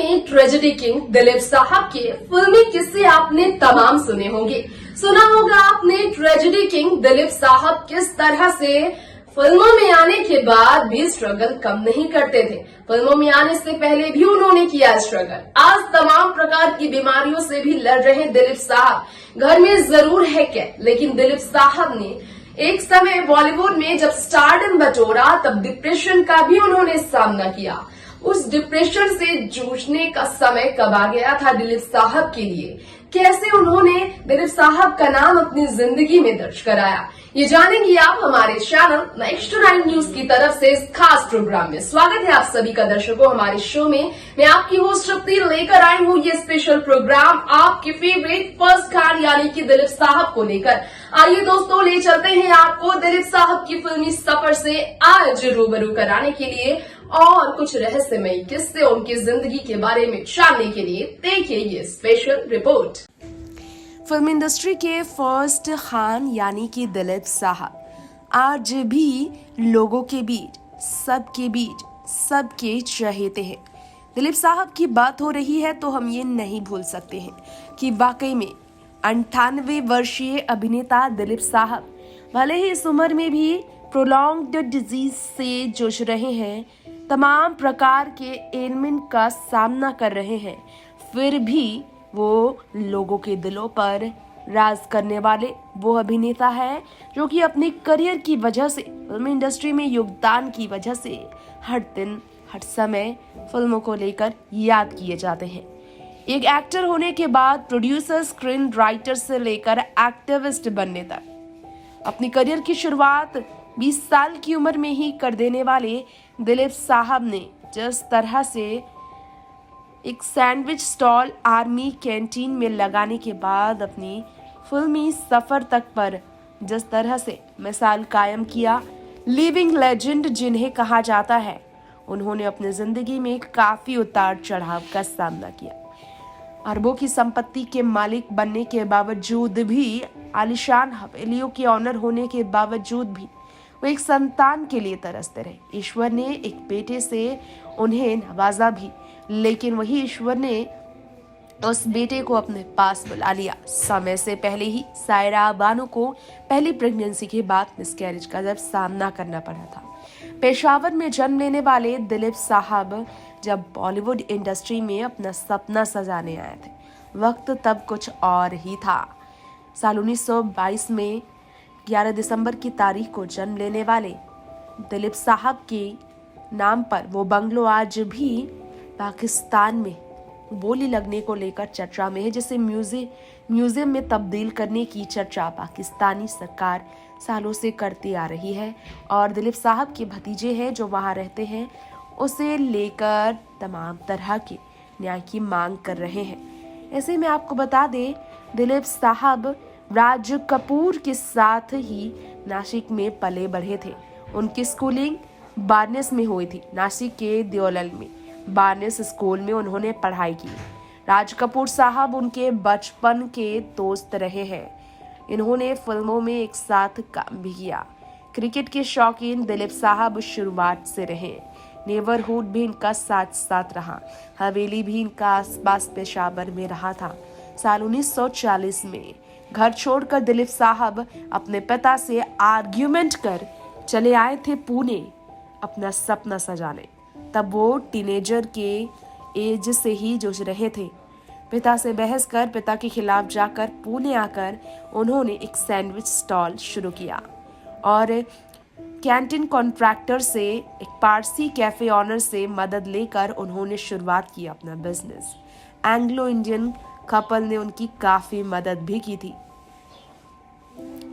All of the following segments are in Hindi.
में ट्रेजेडी किंग दिलीप साहब के फिल्मी किस्से आपने तमाम सुने होंगे। सुना होगा आपने ट्रेजेडी किंग दिलीप साहब किस तरह से फिल्मों में आने के बाद भी स्ट्रगल कम नहीं करते थे। फिल्मों में आने से पहले भी उन्होंने किया स्ट्रगल। आज तमाम प्रकार की बीमारियों से भी लड़ रहे दिलीप साहब घर में जरूर है कैद, लेकिन दिलीप साहब ने एक समय बॉलीवुड में जब स्टारडम बटोरा तब डिप्रेशन का भी उन्होंने सामना किया। उस डिप्रेशन से जूझने का समय कब आ गया था दिलीप साहब के लिए, कैसे उन्होंने दिलीप साहब का नाम अपनी जिंदगी में दर्ज कराया, ये जानेंगे आप हमारे चैनल नेक्स्ट 9 न्यूज की तरफ से इस खास प्रोग्राम में। स्वागत है आप सभी का दर्शकों हमारे शो में। मैं आपकी होस्ट रफ्ती लेकर आई हूँ ये स्पेशल प्रोग्राम आपके फेवरेट फर्स्ट खान यानी कि दिलीप साहब को लेकर। आइए दोस्तों, ले चलते हैं आपको दिलीप साहब की फिल्मी सफर से आज रूबरू कराने के लिए और कुछ रहस्यमयी किस्से उनकी जिंदगी के बारे में जानने के लिए देखिए ये स्पेशल रिपोर्ट। फिल्म इंडस्ट्री के फर्स्ट खान यानी कि दिलीप साहब आज भी लोगों के बीच, सबके चहेते हैं। दिलीप साहब की बात हो रही है तो हम ये नहीं भूल सकते हैं कि वाकई में 98 वर्षीय अभिनेता दिलीप साहब भले ही इस उम्र में भी प्रोलॉन्ग्ड डिजीज से जूझ रहे हैं, तमाम प्रकार के एलिमेंट का सामना कर रहे हैं, फिर भी वो लोगों के दिलों पर राज करने वाले वो अभिनेता है जो कि अपने करियर की वजह से, फिल्म इंडस्ट्री में योगदान की वजह से हर दिन हर समय फिल्मों को लेकर याद किए जाते हैं। एक एक्टर होने के बाद प्रोड्यूसर, स्क्रीन राइटर से लेकर एक्टिविस्ट बनने तक अपनी करियर की शुरुआत 20 साल की उम्र में ही कर देने वाले दिलीप साहब ने जिस तरह से एक सैंडविच स्टॉल आर्मी कैंटीन में लगाने के बाद अपनी फिल्मी सफर तक पर जिस तरह से मिसाल कायम किया, लिविंग लेजेंड जिन्हें कहा जाता है, उन्होंने अपनी जिंदगी में काफी उतार चढ़ाव का सामना किया। अरबों की संपत्ति के मालिक बनने के बावजूद भी, आलीशान हवेलियों के ऑनर होने के बावजूद भी वो एक संतान के लिए तरसते रहे। ईश्वर ने एक बेटे से उन्हें नवाजा भी, लेकिन वही ईश्वर ने उस बेटे को अपने पास बुला लिया। समय से पहले ही सायरा बानो को पहली प्रेगनेंसी के बाद मिसकैरेज का जब सामना करना पड़ा था। पेशावर में जन्म लेने वाले दिलीप साहब जब बॉलीवुड इंडस्ट्री में अपना सपना सजाने आए थे, वक्त तब कुछ और ही था। साल 1922 में 11 दिसंबर की तारीख को जन्म लेने वाले दिलीप साहब के नाम पर वो बंगलो आज भी पाकिस्तान में बोली लगने को लेकर चर्चा में है, जिसे म्यूजियम में तब्दील करने की चर्चा पाकिस्तानी सरकार सालों से करती आ रही है और दिलीप साहब के भतीजे हैं जो वहां रहते हैं, उसे लेकर तमाम तरह के न्याय की मांग कर रहे हैं। ऐसे में आपको बता दें, दिलीप साहब राज कपूर के साथ ही नासिक में पले बढ़े थे। उनकी स्कूलिंग बार्नेस में हुई थी। नासिक के देओलल में बार्नेस स्कूल में उन्होंने पढ़ाई की। राज कपूर साहब उनके बचपन के दोस्त रहे हैं। इन्होंने फिल्मों में एक साथ काम भी किया। क्रिकेट के शौकीन दिलीप साहब शुरुआत से रहे। नेबरहुड भी इनका साथ रहा। हवेली भी इनका आसपास पेशावर में रहा था। साल 1940 में घर छोड़कर दिलीप साहब अपने पिता से आर्ग्यूमेंट कर चले आए थे पुणे अपना सपना सजाने। तब वो टीनेजर के एज से ही जूझ रहे थे। पिता से बहस कर पिता के खिलाफ जाकर पुणे आकर उन्होंने एक सैंडविच स्टॉल शुरू किया और कैंटीन कॉन्ट्रैक्टर से, एक पारसी कैफे ऑनर से मदद लेकर उन्होंने शुरुआत की अपना बिजनेस। एंग्लो इंडियन कपल ने उनकी काफी मदद भी की थी।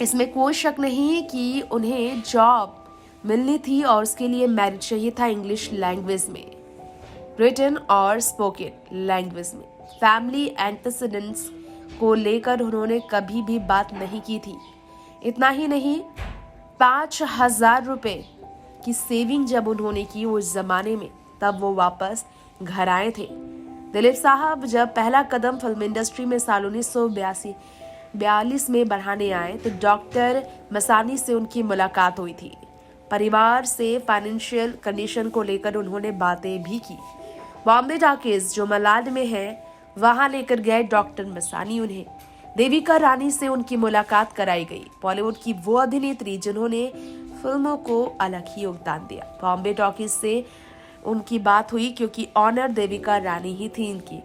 इसमें कोई शक नहीं कि उन्हें जॉब मिलनी थी और उसके लिए मेरिट चाहिए था इंग्लिश लैंग्वेज में, रिटन और स्पोकन लैंग्वेज में। फैमिली एंटेसिडेंट्स को लेकर उन्होंने कभी भी बात नहीं की थी। इतना ही नहीं, 5,000 रुपए की सेविंग जब उन्होंने की उस जमाने में, तब वो वापस घर आए थे। दिलीप साहब जब पहला कदम फिल्म इंडस्ट्री में साल 1942 में बढ़ाने आए तो डॉक्टर मसानी से उनकी मुलाकात हुई थी। परिवार से फाइनेंशियल कंडीशन को लेकर उन्होंने बातें भी की। बॉम्बे टॉकीज जो मलाड में है वहां लेकर गए डॉक्टर मसानी उन्हें। देविका रानी से उनकी मुलाकात कराई गई। बॉलीवुड की वो अभिनेत्री जिन्होंने फिल्मों को अलग ही योगदान दिया। बॉम्बे टॉकीज से उनकी बात हुई क्योंकि ऑनर देविका रानी ही थी इनकी।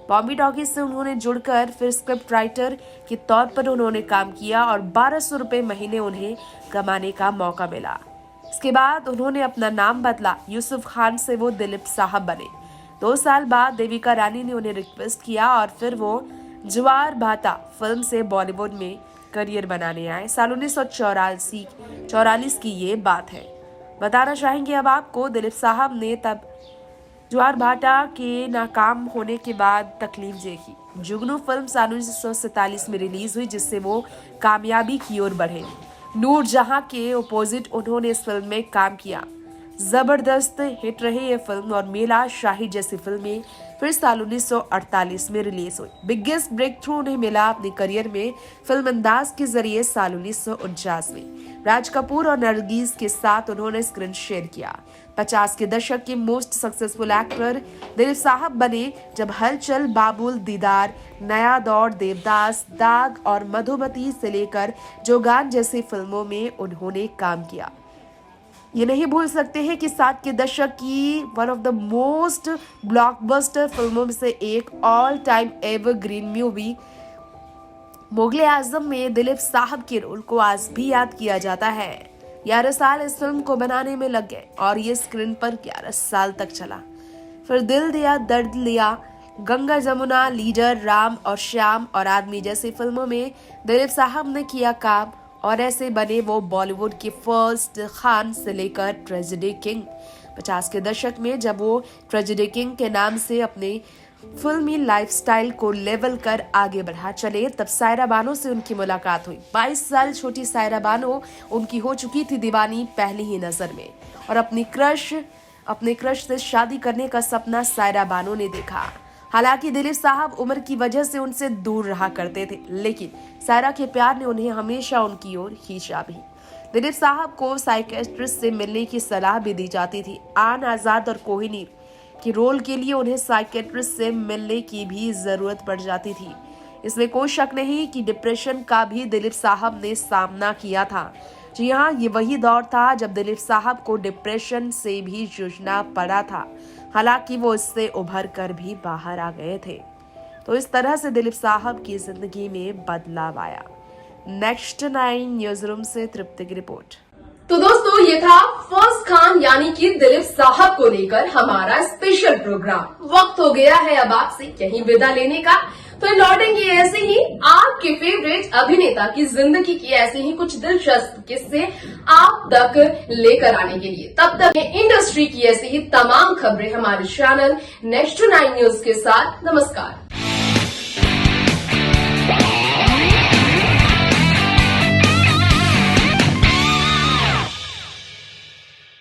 बॉम्बे टॉकीज से उन्होंने जुड़कर फिर स्क्रिप्ट राइटर के तौर पर उन्होंने काम किया और 1200 रुपए महीने उन्हें कमाने का मौका मिला। इसके बाद उन्होंने अपना नाम बदला। यूसुफ खान से वो दिलीप साहब बने। 2 साल बाद देविका रानी ने उन्हें रिक्वेस्ट किया और फिर वो ज्वार भाटा फिल्म से बॉलीवुड में करियर बनाने आए। साल 1944 की ये बात है। बताना चाहेंगे अब आपको, दिलीप साहब ने तब ज्वार भाटा के नाकाम होने के बाद तकलीफ देखी। जुगनू फिल्म साल 1947 में रिलीज हुई जिससे वो कामयाबी की ओर बढ़े। नूर जहां के अपोजिट उन्होंने इस फिल्म में काम किया। जबरदस्त हिट रही ये फिल्म और मेला शाही जैसी फिल्में फिर साल 1948 में रिलीज हुई। बिगेस्ट ब्रेक थ्रू उन्हें मिला अपने करियर में फिल्म अंदाज के जरिए साल 1949 में। राज कपूर और नरगिस के साथ उन्होंने स्क्रीन शेयर किया। 50 के दशक के मोस्ट सक्सेसफुल एक्टर दिलीप साहब बने जब हलचल, बाबुल, दीदार, नया दौर, देवदास, दाग और मधुमती से लेकर जोगान जैसी फिल्मों में उन्होंने काम किया। ये नहीं भूल सकते हैं कि 60 के दशक की one of the most blockbuster फिल्मों में से एक all time evergreen movie Mughal e आजम में दिलीप साहब के रोल को आज भी याद किया जाता है। 11 साल इस फिल्म को बनाने में लग गए और ये स्क्रीन पर 11 साल तक चला। फिर दिल दिया दर्द लिया, गंगा जमुना, लीडर, राम और श्याम और आदमी जैसी फिल्मों में दिलीप साहब ने किया काम और ऐसे बने वो बॉलीवुड के फर्स्ट खान से लेकर ट्रेजेडी किंग। 50 के दशक में जब वो ट्रेजेडी किंग के नाम से अपने फिल्मी लाइफस्टाइल को लेवल कर आगे बढ़ा चले तब सायरा बानो से उनकी मुलाकात हुई। 22 साल छोटी सायरा बानो उनकी हो चुकी थी दीवानी पहली ही नजर में और अपने क्रश से शादी करने का सपना सायरा बानो ने देखा। हालांकि दिलीप साहब उम्र की वजह से उनसे दूर रहा करते थे, लेकिन सायरा के प्यार ने उन्हें हमेशा उनकी ओर खींचा भी। दिलीप साहब को साइकियाट्रिस्ट से मिलने की सलाह भी दी जाती थी। आन आजाद और कोहिनूर के रोल के लिए उन्हें साइकियाट्रिस्ट से मिलने की भी जरूरत पड़ जाती थी। इसमें कोई शक नहीं कि डिप्रेशन का भी दिलीप साहब ने सामना किया था। जी हाँ, ये वही दौर था जब दिलीप साहब को डिप्रेशन से भी जूझना पड़ा था। हालांकि वो इससे उभर कर भी बाहर आ गए थे। तो इस तरह से दिलीप साहब की जिंदगी में बदलाव आया। नेक्स्ट 9 न्यूज रूम से तृप्ति की रिपोर्ट। तो दोस्तों, ये था फर्स्ट खान यानी कि दिलीप साहब को लेकर हमारा स्पेशल प्रोग्राम। वक्त हो गया है अब आपसे कहीं विदा लेने का। तो लौटेंगे ऐसे ही आपके फेवरेट अभिनेता की जिंदगी की ऐसे ही कुछ दिलचस्प किस्से आप तक लेकर आने के लिए। तब तक इंडस्ट्री की ऐसी ही तमाम खबरें हमारे चैनल नेक्स्ट 9 न्यूज के साथ। नमस्कार।